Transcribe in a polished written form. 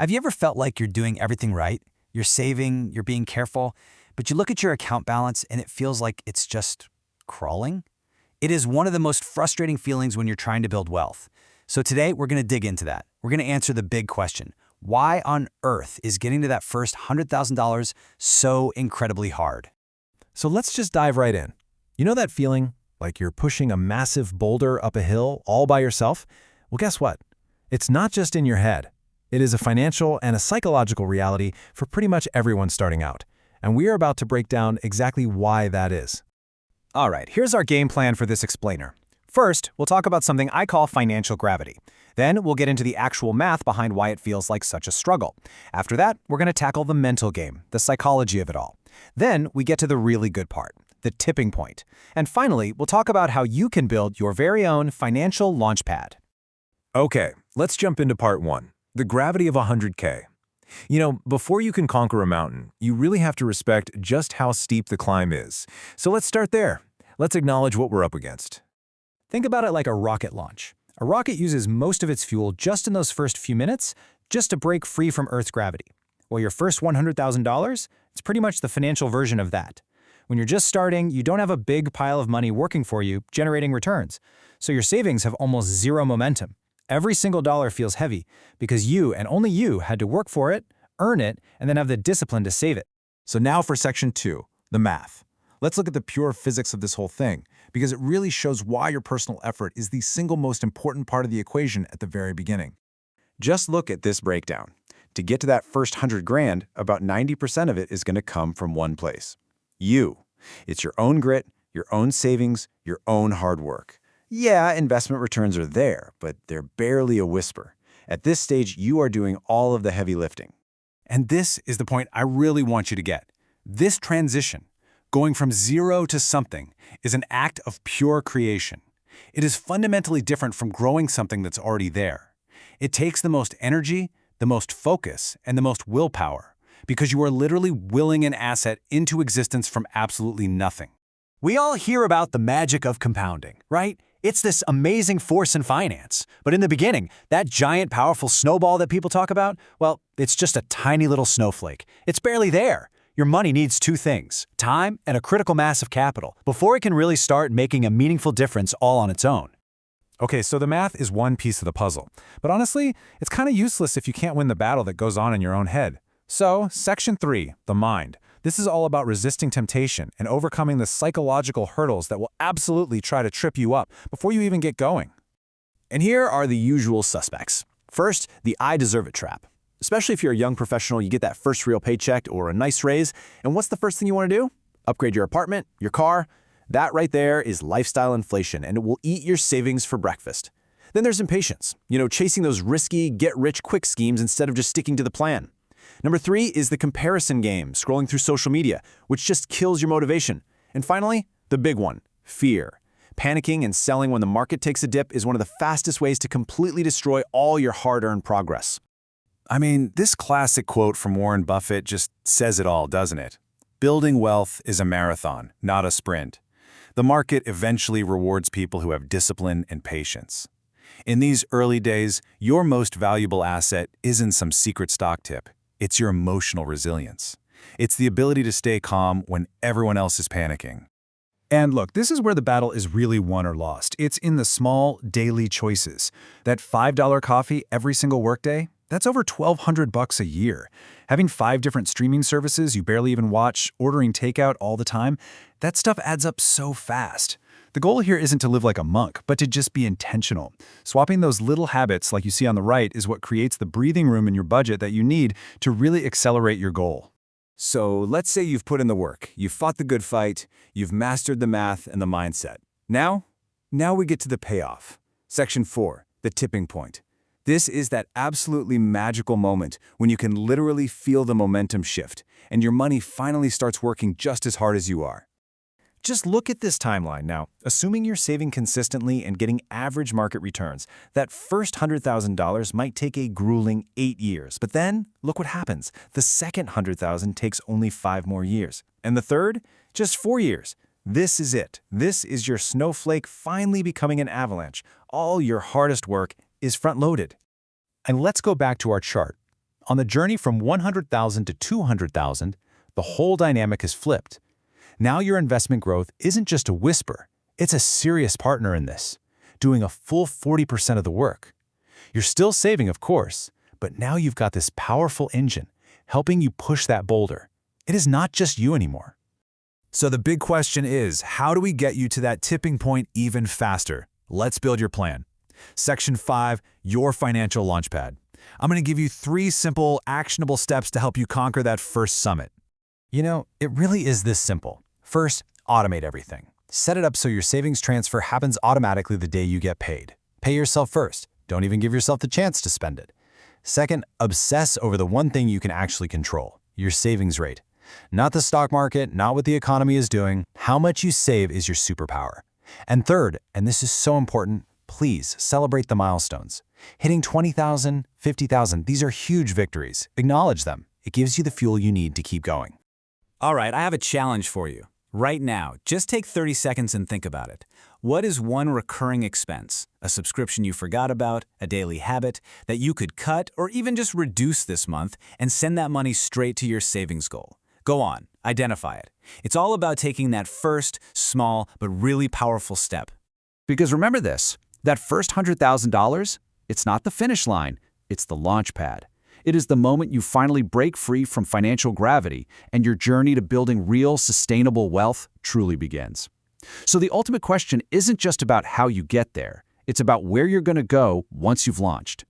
Have you ever felt like you're doing everything right? You're saving, you're being careful, but you look at your account balance and it feels like it's just crawling? It is one of the most frustrating feelings when you're trying to build wealth. So today, we're going to dig into that. We're going to answer the big question. Why on earth is getting to that first $100,000 so incredibly hard? So let's just dive right in. You know that feeling like you're pushing a massive boulder up a hill all by yourself? Well, guess what? It's not just in your head. It is a financial and a psychological reality for pretty much everyone starting out. And we are about to break down exactly why that is. All right, here's our game plan for this explainer. First, we'll talk about something I call financial gravity. Then we'll get into the actual math behind why it feels like such a struggle. After that, we're going to tackle the mental game, the psychology of it all. Then we get to the really good part, the tipping point. And finally, we'll talk about how you can build your very own financial launchpad. Okay, let's jump into part one, the gravity of 100K. You know, before you can conquer a mountain, you really have to respect just how steep the climb is. So let's start there. Let's acknowledge what we're up against. Think about it like a rocket launch. A rocket uses most of its fuel just in those first few minutes, just to break free from Earth's gravity. Well, your first $100,000, it's pretty much the financial version of that. When you're just starting, you don't have a big pile of money working for you, generating returns. So your savings have almost zero momentum. Every single dollar feels heavy because you and only you had to work for it, earn it, and then have the discipline to save it. So now for section 2, the math. Let's look at the pure physics of this whole thing, because it really shows why your personal effort is the single most important part of the equation at the very beginning. Just look at this breakdown. To get to that first 100 grand, about 90% of it is going to come from one place. You. It's your own grit, your own savings, your own hard work. Yeah, investment returns are there, but they're barely a whisper. At this stage, you are doing all of the heavy lifting. And this is the point I really want you to get. This transition, going from zero to something, is an act of pure creation. It is fundamentally different from growing something that's already there. It takes the most energy, the most focus, and the most willpower, because you are literally willing an asset into existence from absolutely nothing. We all hear about the magic of compounding, right? It's this amazing force in finance. But in the beginning, that giant, powerful snowball that people talk about, well, it's just a tiny little snowflake. It's barely there. Your money needs two things, time and a critical mass of capital, before it can really start making a meaningful difference all on its own. Okay, so the math is one piece of the puzzle. But honestly, it's kind of useless if you can't win the battle that goes on in your own head. So, section 3, the mind. This is all about resisting temptation and overcoming the psychological hurdles that will absolutely try to trip you up before you even get going. And here are the usual suspects. First, the I deserve it trap. Especially if you're a young professional, you get that first real paycheck or a nice raise, and what's the first thing you want to do? Upgrade your apartment, your car. That right there is lifestyle inflation, and it will eat your savings for breakfast. Then there's impatience, chasing those risky, get-rich-quick schemes instead of just sticking to the plan. Number 3 is the comparison game, scrolling through social media, which just kills your motivation. And finally, the big one, fear. Panicking and selling when the market takes a dip is one of the fastest ways to completely destroy all your hard-earned progress. I mean, this classic quote from Warren Buffett just says it all, doesn't it? Building wealth is a marathon, not a sprint. The market eventually rewards people who have discipline and patience. In these early days, your most valuable asset isn't some secret stock tip. It's your emotional resilience. It's the ability to stay calm when everyone else is panicking. And look, this is where the battle is really won or lost. It's in the small, daily choices. That $5 coffee every single workday, that's over $1,200 a year. Having 5 different streaming services you barely even watch, ordering takeout all the time, that stuff adds up so fast. The goal here isn't to live like a monk, but to just be intentional. Swapping those little habits like you see on the right is what creates the breathing room in your budget that you need to really accelerate your goal. So let's say you've put in the work, you've fought the good fight, you've mastered the math and the mindset. Now we get to the payoff. Section 4, the tipping point. This is that absolutely magical moment when you can literally feel the momentum shift and your money finally starts working just as hard as you are. Just look at this timeline now. Assuming you're saving consistently and getting average market returns, that first $100,000 might take a grueling 8 years. But then, look what happens. The second $100,000 takes only 5 more years. And the third? Just 4 years. This is it. This is your snowflake finally becoming an avalanche. All your hardest work is front-loaded. And let's go back to our chart. On the journey from 100,000 to 200,000, the whole dynamic is flipped. Now your investment growth isn't just a whisper, it's a serious partner in this, doing a full 40% of the work. You're still saving, of course, but now you've got this powerful engine helping you push that boulder. It is not just you anymore. So the big question is, how do we get you to that tipping point even faster? Let's build your plan. Section 5, your financial launchpad. I'm going to give you 3 simple, actionable steps to help you conquer that first summit. You know, it really is this simple. First, automate everything. Set it up so your savings transfer happens automatically the day you get paid. Pay yourself first. Don't even give yourself the chance to spend it. Second, obsess over the one thing you can actually control, your savings rate. Not the stock market, not what the economy is doing. How much you save is your superpower. And third, and this is so important, please celebrate the milestones. Hitting 20,000, 50,000, these are huge victories. Acknowledge them. It gives you the fuel you need to keep going. All right, I have a challenge for you. Right now, just take 30 seconds and think about it. What is one recurring expense, a subscription you forgot about, a daily habit, that you could cut or even just reduce this month and send that money straight to your savings goal? Go on, identify it. It's all about taking that first, small, but really powerful step. Because remember this, that first $100,000, it's not the finish line, it's the launch pad. It is the moment you finally break free from financial gravity and your journey to building real, sustainable wealth truly begins. So the ultimate question isn't just about how you get there, it's about where you're going to go once you've launched.